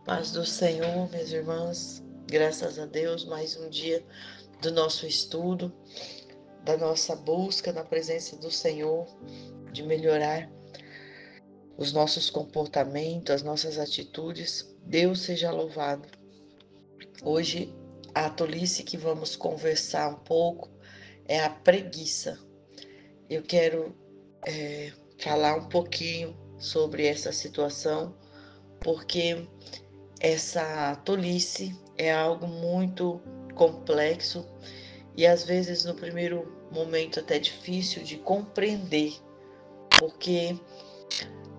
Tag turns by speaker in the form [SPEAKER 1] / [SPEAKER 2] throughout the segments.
[SPEAKER 1] Paz do Senhor, minhas irmãs, graças a Deus, mais um dia do nosso estudo, da nossa busca na presença do Senhor, de melhorar os nossos comportamentos, as nossas atitudes. Deus seja louvado. Hoje, a tolice que vamos conversar um pouco é a preguiça. Eu quero falar um pouquinho sobre essa situação, porque essa tolice é algo muito complexo e às vezes no primeiro momento até difícil de compreender, porque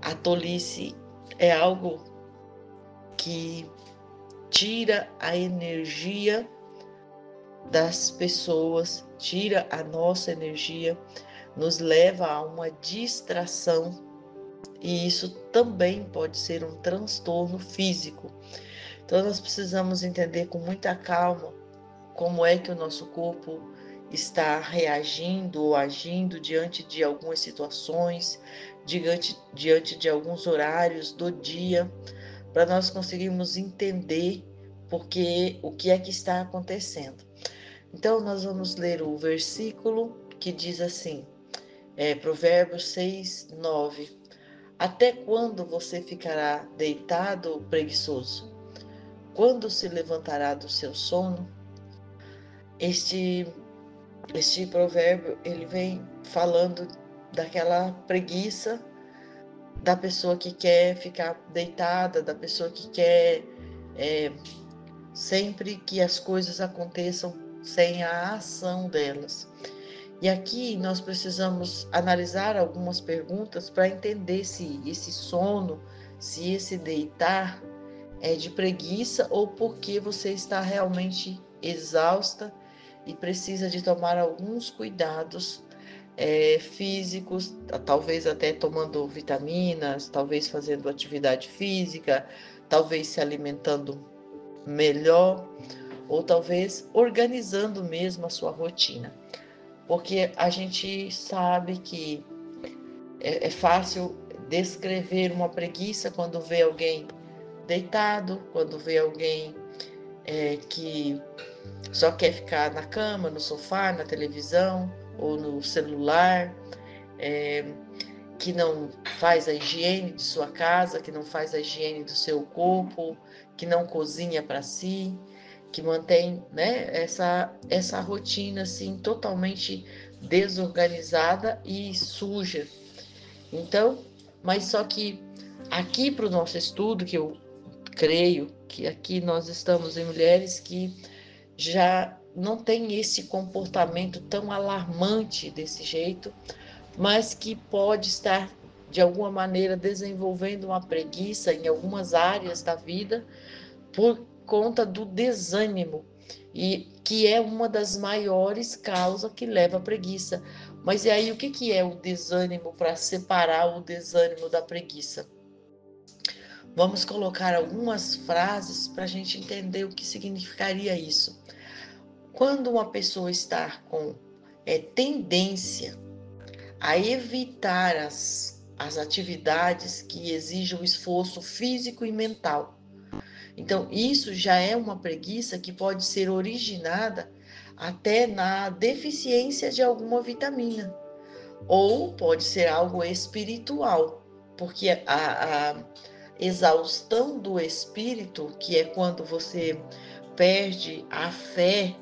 [SPEAKER 1] a tolice é algo que tira a energia das pessoas, tira a nossa energia, nos leva a uma distração e isso também pode ser um transtorno físico. Então nós precisamos entender com muita calma como é que o nosso corpo está reagindo ou agindo diante de algumas situações, diante de alguns horários do dia, para nós conseguirmos entender o que é que está acontecendo. Então, nós vamos ler o versículo que diz assim, Provérbios 6, 9. Até quando você ficará deitado, preguiçoso? Quando se levantará do seu sono? Este provérbio, ele vem falando daquela preguiça da pessoa que quer ficar deitada, da pessoa que quer sempre que as coisas aconteçam sem a ação delas. E aqui nós precisamos analisar algumas perguntas para entender se esse sono, se esse deitar é de preguiça ou porque você está realmente exausta e precisa de tomar alguns cuidados físicos, talvez até tomando vitaminas, talvez fazendo atividade física, talvez se alimentando melhor, ou talvez organizando mesmo a sua rotina. Porque a gente sabe que é fácil descrever uma preguiça quando vê alguém deitado, quando vê alguém que só quer ficar na cama, no sofá, na televisão ou no celular, que não faz a higiene de sua casa, que não faz a higiene do seu corpo, que não cozinha para si, que mantém, né, essa rotina assim totalmente desorganizada e suja. Então, mas só que aqui para o nosso estudo, que eu creio que aqui nós estamos em mulheres que já não tem esse comportamento tão alarmante desse jeito, mas que pode estar de alguma maneira desenvolvendo uma preguiça em algumas áreas da vida por conta do desânimo, e que é uma das maiores causas que leva à preguiça. Mas e aí o que é o desânimo, para separar o desânimo da preguiça? Vamos colocar algumas frases para a gente entender o que significaria isso. Quando uma pessoa está com tendência a evitar as atividades que exigem esforço físico e mental, então isso já é uma preguiça que pode ser originada até na deficiência de alguma vitamina, ou pode ser algo espiritual, porque a exaustão do espírito, que é quando você perde a fé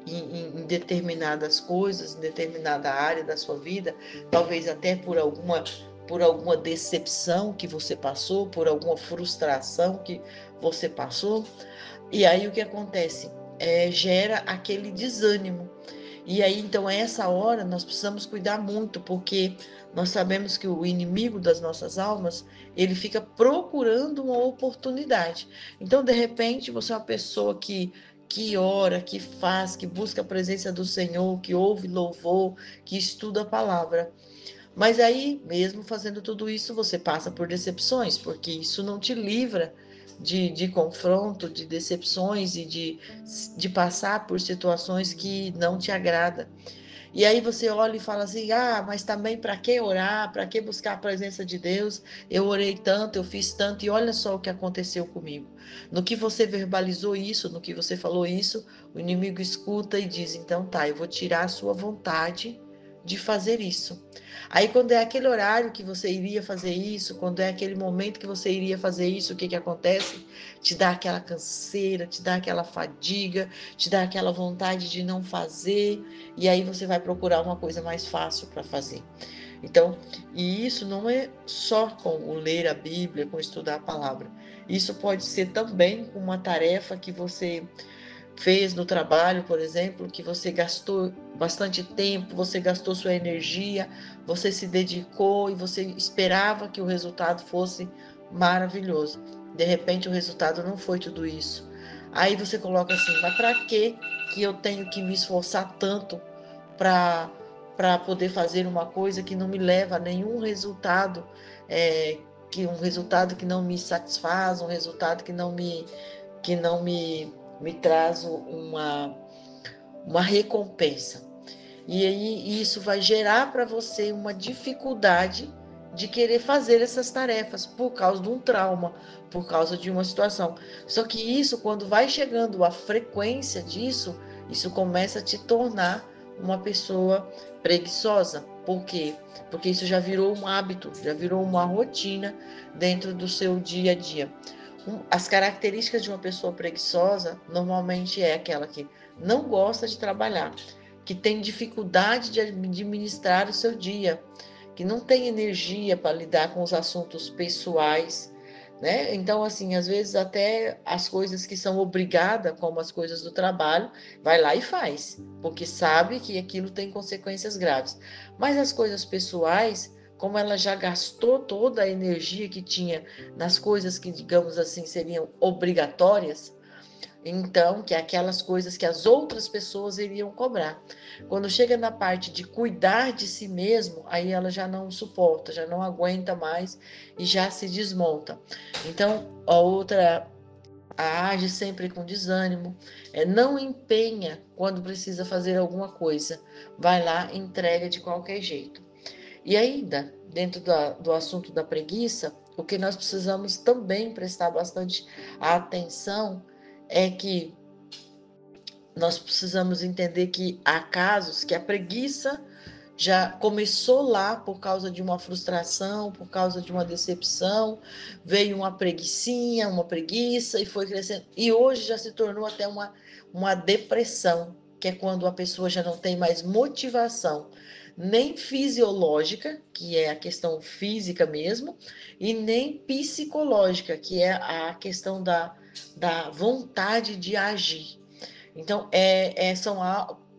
[SPEAKER 1] em determinadas coisas, em determinada área da sua vida, talvez até por alguma decepção que você passou, por alguma frustração que você passou. E aí o que acontece? Gera aquele desânimo. E aí, então, essa hora nós precisamos cuidar muito, porque nós sabemos que o inimigo das nossas almas, ele fica procurando uma oportunidade. Então, de repente, você é uma pessoa que ora, que faz, que busca a presença do Senhor, que ouve louvor, que estuda a palavra. Mas aí, mesmo fazendo tudo isso, você passa por decepções, porque isso não te livra de confronto, de decepções e de passar por situações que não te agradam. E aí você olha e fala assim: ah, mas também para que orar? Para que buscar a presença de Deus? Eu orei tanto, eu fiz tanto, e olha só o que aconteceu comigo. No que você verbalizou isso, no que você falou isso, o inimigo escuta e diz: então tá, eu vou tirar a sua vontade de fazer isso. Aí, quando é aquele horário que você iria fazer isso, quando é aquele momento que você iria fazer isso, o que que acontece? Te dá aquela canseira, te dá aquela fadiga, te dá aquela vontade de não fazer, e aí você vai procurar uma coisa mais fácil para fazer. Então, e isso não é só com o ler a Bíblia, com estudar a palavra. Isso pode ser também uma tarefa que você fez no trabalho, por exemplo, que você gastou bastante tempo, você gastou sua energia, você se dedicou e você esperava que o resultado fosse maravilhoso. De repente, o resultado não foi tudo isso. Aí você coloca assim: mas para que eu tenho que me esforçar tanto para poder fazer uma coisa que não me leva a nenhum resultado, que um resultado que não me satisfaz, um resultado que não me traz uma recompensa. E aí isso vai gerar para você uma dificuldade de querer fazer essas tarefas por causa de um trauma, por causa de uma situação. Só que isso, quando vai chegando a frequência disso, isso começa a te tornar uma pessoa preguiçosa. Por quê? Porque isso já virou um hábito, já virou uma rotina dentro do seu dia a dia. As características de uma pessoa preguiçosa normalmente é aquela que não gosta de trabalhar, que tem dificuldade de administrar o seu dia, que não tem energia para lidar com os assuntos pessoais, né? Então, assim, às vezes até as coisas que são obrigada, como as coisas do trabalho, vai lá e faz, porque sabe que aquilo tem consequências graves. Mas as coisas pessoais, como ela já gastou toda a energia que tinha nas coisas que, digamos assim, seriam obrigatórias, então, que é aquelas coisas que as outras pessoas iriam cobrar. Quando chega na parte de cuidar de si mesmo, aí ela já não suporta, já não aguenta mais e já se desmonta. Então, a outra age sempre com desânimo, não empenha quando precisa fazer alguma coisa, vai lá e entrega de qualquer jeito. E ainda, dentro do assunto da preguiça, o que nós precisamos também prestar bastante atenção é que nós precisamos entender que há casos que a preguiça já começou lá por causa de uma frustração, por causa de uma decepção, veio uma preguicinha, uma preguiça e foi crescendo. E hoje já se tornou até uma depressão, que é quando a pessoa já não tem mais motivação, nem fisiológica, que é a questão física mesmo, e nem psicológica, que é a questão da vontade de agir. Então, são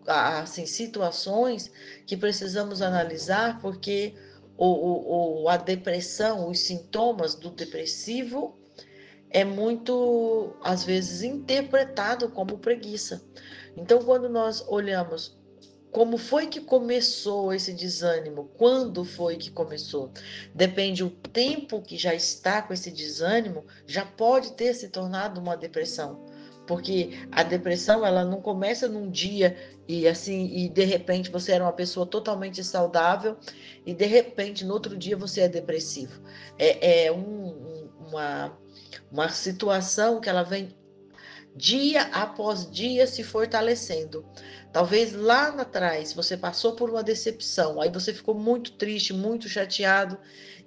[SPEAKER 1] assim, situações que precisamos analisar, porque a depressão, os sintomas do depressivo é muito, às vezes, interpretado como preguiça. Então, quando nós olhamos como foi que começou esse desânimo, quando foi que começou, depende o tempo que já está com esse desânimo, já pode ter se tornado uma depressão. Porque a depressão, ela não começa num dia e assim, e de repente você era uma pessoa totalmente saudável e de repente no outro dia você é depressivo. Uma situação que ela vem dia após dia se fortalecendo. Talvez lá atrás você passou por uma decepção, aí você ficou muito triste, muito chateado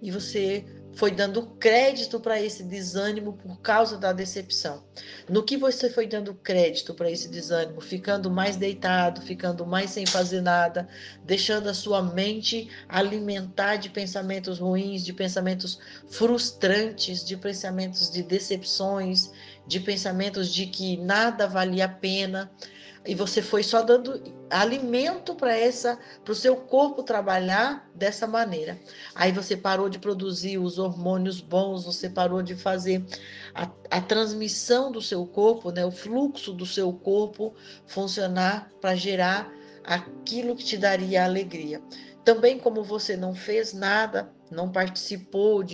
[SPEAKER 1] e você foi dando crédito para esse desânimo por causa da decepção. No que você foi dando crédito para esse desânimo? Ficando mais deitado, ficando mais sem fazer nada, deixando a sua mente alimentar de pensamentos ruins, de pensamentos frustrantes, de pensamentos de decepções, de pensamentos de que nada valia a pena, e você foi só dando alimento para o seu corpo trabalhar dessa maneira. Aí você parou de produzir os hormônios bons, você parou de fazer a transmissão do seu corpo, né, o fluxo do seu corpo funcionar para gerar aquilo que te daria alegria. Também, como você não fez nada, não participou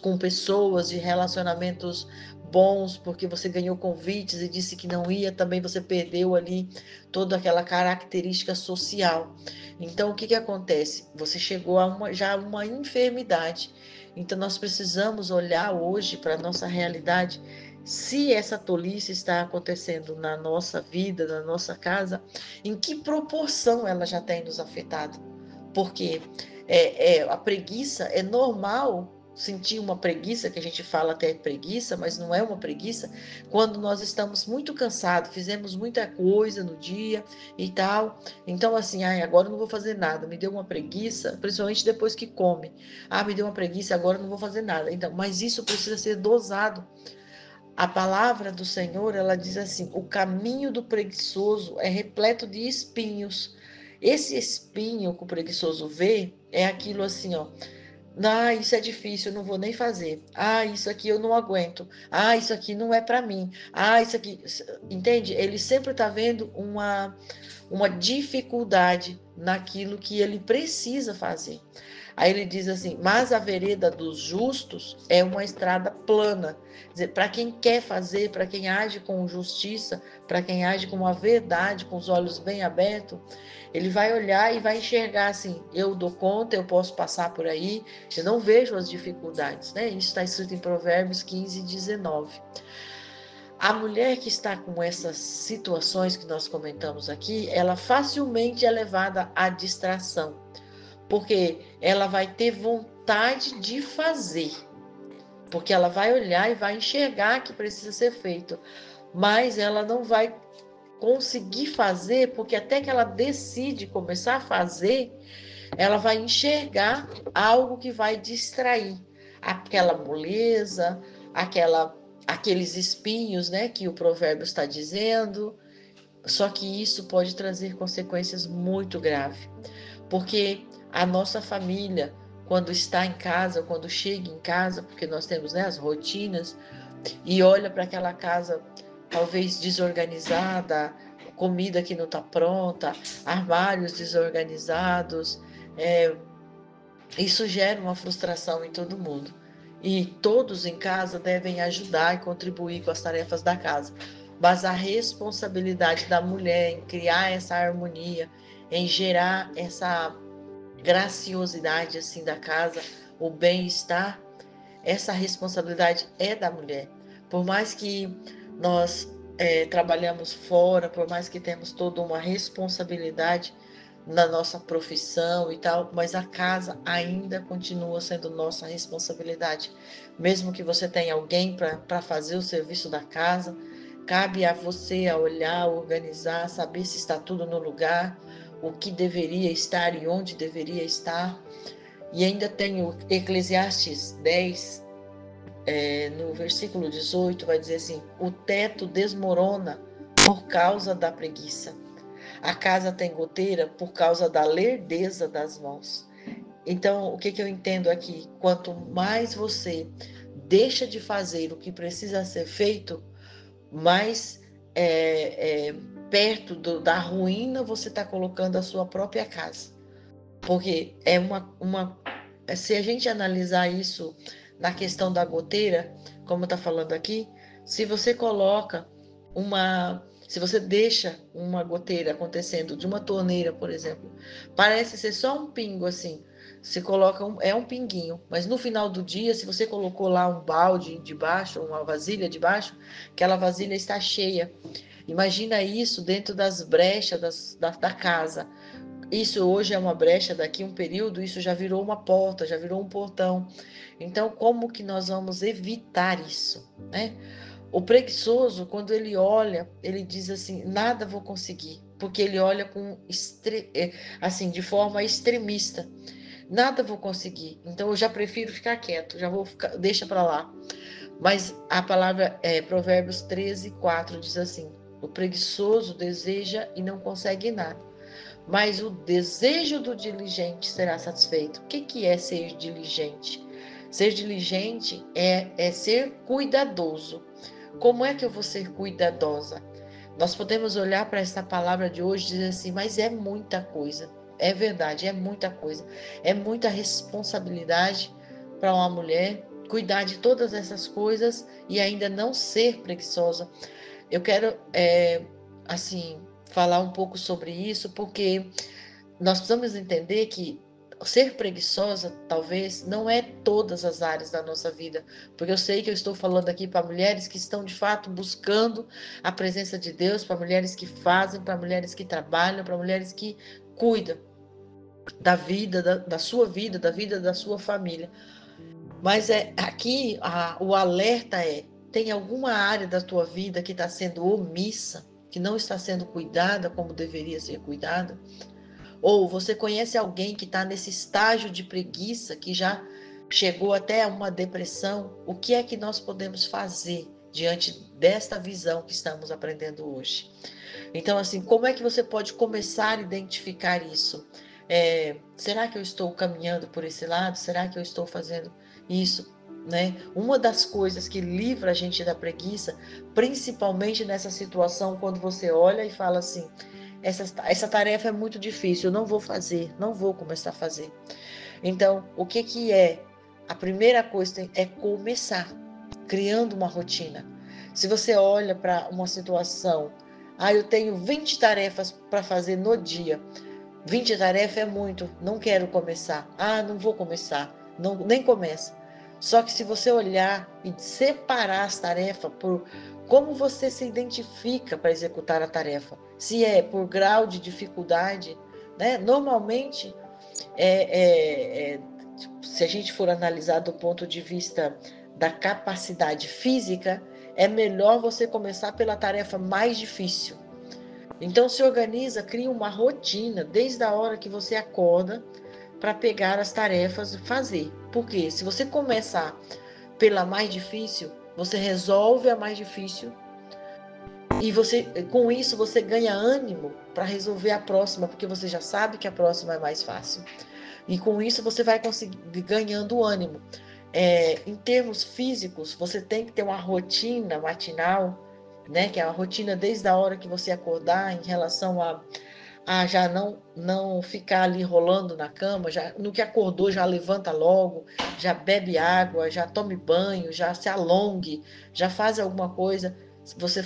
[SPEAKER 1] com pessoas, de relacionamentos bons, porque você ganhou convites e disse que não ia, também você perdeu ali toda aquela característica social. Então, o que que acontece? Você chegou a já uma enfermidade. Então, nós precisamos olhar hoje para a nossa realidade. Se essa tolice está acontecendo na nossa vida, na nossa casa, em que proporção ela já tem nos afetado? Porque a preguiça é normal sentir uma preguiça, que a gente fala até preguiça, mas não é uma preguiça, quando nós estamos muito cansados, fizemos muita coisa no dia e tal. Então, assim, ai, agora eu não vou fazer nada, me deu uma preguiça, principalmente depois que come. Ah, me deu uma preguiça, agora eu não vou fazer nada. Então, mas isso precisa ser dosado. A palavra do Senhor, ela diz assim: o caminho do preguiçoso é repleto de espinhos. Esse espinho que o preguiçoso vê é aquilo assim, ó. Ah, isso é difícil, eu não vou nem fazer. Ah, isso aqui eu não aguento. Ah, isso aqui não é para mim. Ah, isso aqui. Entende? Ele sempre está vendo uma dificuldade naquilo que ele precisa fazer. Aí ele diz assim: mas a vereda dos justos é uma estrada plana. Quer dizer, para quem quer fazer, para quem age com justiça, para quem age com a verdade, com os olhos bem abertos, ele vai olhar e vai enxergar assim: eu dou conta, eu posso passar por aí, eu não vejo as dificuldades, né? Isso está escrito em Provérbios 15, 19. A mulher que está com essas situações que nós comentamos aqui, ela facilmente é levada à distração, porque ela vai ter vontade de fazer, porque ela vai olhar e vai enxergar que precisa ser feito, mas ela não vai conseguir fazer, porque até que ela decide começar a fazer, ela vai enxergar algo que vai distrair aquela moleza, aqueles espinhos, né, que o provérbio está dizendo. Só que isso pode trazer consequências muito graves, porque a nossa família, quando está em casa, quando chega em casa, porque nós temos, né, as rotinas, e olha para aquela casa talvez desorganizada, comida que não está pronta, armários desorganizados, é, isso gera uma frustração em todo mundo. E todos em casa devem ajudar e contribuir com as tarefas da casa. Mas a responsabilidade da mulher em criar essa harmonia, em gerar essa graciosidade assim da casa, o bem-estar, essa responsabilidade é da mulher. Por mais que nós trabalhamos fora, por mais que temos toda uma responsabilidade na nossa profissão e tal, mas a casa ainda continua sendo nossa responsabilidade. Mesmo que você tenha alguém para fazer o serviço da casa, cabe a você a olhar, organizar, saber se está tudo no lugar, o que deveria estar e onde deveria estar. E ainda tem o Eclesiastes 10, no versículo 18, vai dizer assim: o teto desmorona por causa da preguiça. A casa tem goteira por causa da lerdeza das mãos. Então, o que, que eu entendo aqui? Quanto mais você deixa de fazer o que precisa ser feito, mais perto da ruína você está colocando a sua própria casa. Porque se a gente analisar isso na questão da goteira, como está falando aqui, se você coloca se você deixa uma goteira acontecendo de uma torneira, por exemplo, parece ser só um pingo assim. Se coloca é um pinguinho, mas no final do dia, se você colocou lá um balde debaixo, uma vasilha debaixo, aquela vasilha está cheia. Imagina isso dentro das brechas da casa. Isso hoje é uma brecha, daqui um período isso já virou uma porta, já virou um portão. Então, como que nós vamos evitar isso, né? O preguiçoso, quando ele olha, ele diz assim: nada vou conseguir, porque ele olha assim, de forma extremista. Nada vou conseguir. Então eu já prefiro ficar quieto, já vou ficar, deixa para lá. Mas a palavra Provérbios 13:4 diz assim: o preguiçoso deseja e não consegue nada, mas o desejo do diligente será satisfeito. O que é ser diligente? Ser diligente é ser cuidadoso. Como é que eu vou ser cuidadosa? Nós podemos olhar para essa palavra de hoje e dizer assim, mas é muita coisa. É verdade, é muita coisa. É muita responsabilidade para uma mulher cuidar de todas essas coisas e ainda não ser preguiçosa. Eu quero, assim, falar um pouco sobre isso, porque nós precisamos entender que ser preguiçosa, talvez, não é todas as áreas da nossa vida, porque eu sei que eu estou falando aqui para mulheres que estão, de fato, buscando a presença de Deus, para mulheres que fazem, para mulheres que trabalham, para mulheres que cuidam da vida, da sua vida, da vida da sua família. Mas aqui o alerta tem alguma área da tua vida que está sendo omissa, que não está sendo cuidada como deveria ser cuidada? Ou você conhece alguém que está nesse estágio de preguiça, que já chegou até uma depressão? O que é que nós podemos fazer diante desta visão que estamos aprendendo hoje? Então, assim, como é que você pode começar a identificar isso? Será que eu estou caminhando por esse lado? Será que eu estou fazendo isso? Né? Uma das coisas que livra a gente da preguiça, principalmente nessa situação, quando você olha e fala assim, essa tarefa é muito difícil, eu não vou fazer, não vou começar a fazer. Então, o que é? A primeira coisa é começar, criando uma rotina. Se você olha para uma situação, eu tenho 20 tarefas para fazer no dia. 20 tarefas é muito, não quero começar. Não vou começar, não, nem começa. Só que se você olhar e separar as tarefas por como você se identifica para executar a tarefa, se é por grau de dificuldade, né? Normalmente, se a gente for analisar do ponto de vista da capacidade física, é melhor você começar pela tarefa mais difícil. Então se organiza, cria uma rotina desde a hora que você acorda para pegar as tarefas e fazer. Porque se você começar pela mais difícil, você resolve a mais difícil e com isso você ganha ânimo para resolver a próxima, porque você já sabe que a próxima é mais fácil. E com isso você vai conseguir ganhando ânimo. Em termos físicos, você tem que ter uma rotina matinal, né? Que é a rotina desde a hora que você acordar, em relação a já não ficar ali rolando na cama, já no que acordou já levanta logo, já bebe água, já tome banho, já se alongue, já faz alguma coisa. Você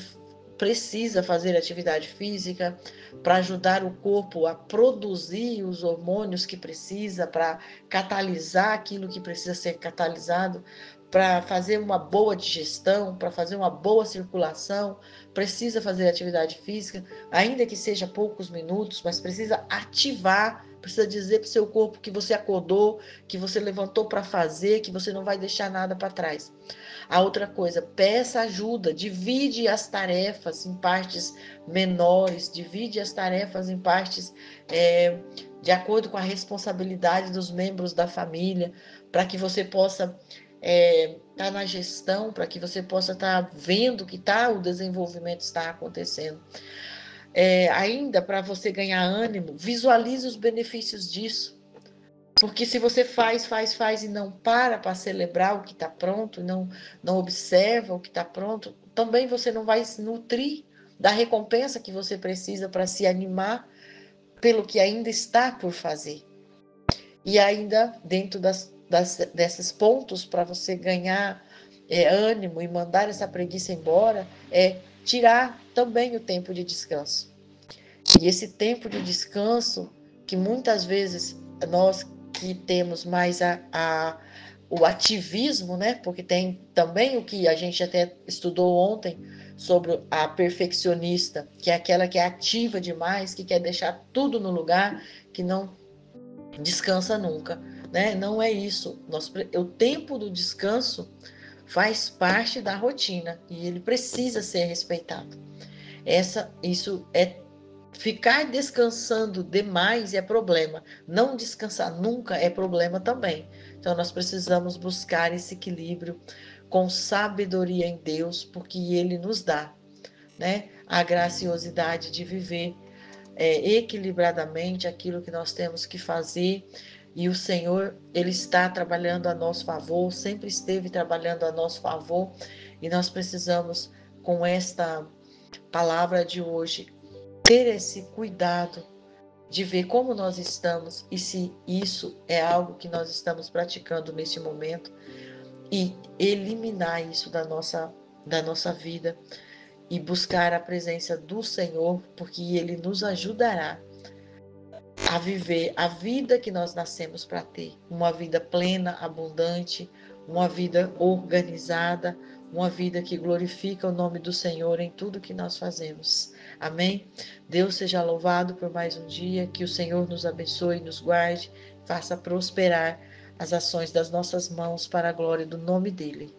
[SPEAKER 1] precisa fazer atividade física para ajudar o corpo a produzir os hormônios que precisa, para catalisar aquilo que precisa ser catalisado, para fazer uma boa digestão, para fazer uma boa circulação, precisa fazer atividade física, ainda que seja poucos minutos, mas precisa ativar, precisa dizer para o seu corpo que você acordou, que você levantou para fazer, que você não vai deixar nada para trás. A outra coisa, peça ajuda, divide as tarefas em partes menores, divide as tarefas em partes de acordo com a responsabilidade dos membros da família, para que você possa estar na gestão, para que você possa estar vendo que o desenvolvimento está acontecendo. Ainda para você ganhar ânimo, visualize os benefícios disso. Porque se você faz e não para celebrar o que está pronto, não observa o que está pronto, também você não vai se nutrir da recompensa que você precisa para se animar pelo que ainda está por fazer. E ainda dentro desses pontos para você ganhar ânimo e mandar essa preguiça embora, tirar também o tempo de descanso. E esse tempo de descanso, que muitas vezes nós que temos mais o ativismo, né? Porque tem também o que a gente até estudou ontem sobre a perfeccionista, que é aquela que é ativa demais, que quer deixar tudo no lugar, que não descansa nunca, né? Não é isso. O tempo do descanso faz parte da rotina e ele precisa ser respeitado. Isso é ficar descansando demais é problema. Não descansar nunca é problema também. Então nós precisamos buscar esse equilíbrio com sabedoria em Deus, porque Ele nos dá, né, a graciosidade de viver equilibradamente aquilo que nós temos que fazer. E o Senhor, Ele está trabalhando a nosso favor, sempre esteve trabalhando a nosso favor, e nós precisamos, com esta palavra de hoje, ter esse cuidado de ver como nós estamos e se isso é algo que nós estamos praticando neste momento e eliminar isso da nossa vida e buscar a presença do Senhor, porque Ele nos ajudará a viver a vida que nós nascemos para ter, uma vida plena, abundante, uma vida organizada, uma vida que glorifica o nome do Senhor em tudo que nós fazemos. Amém? Deus seja louvado por mais um dia, que o Senhor nos abençoe, nos guarde, faça prosperar as ações das nossas mãos para a glória do nome dele.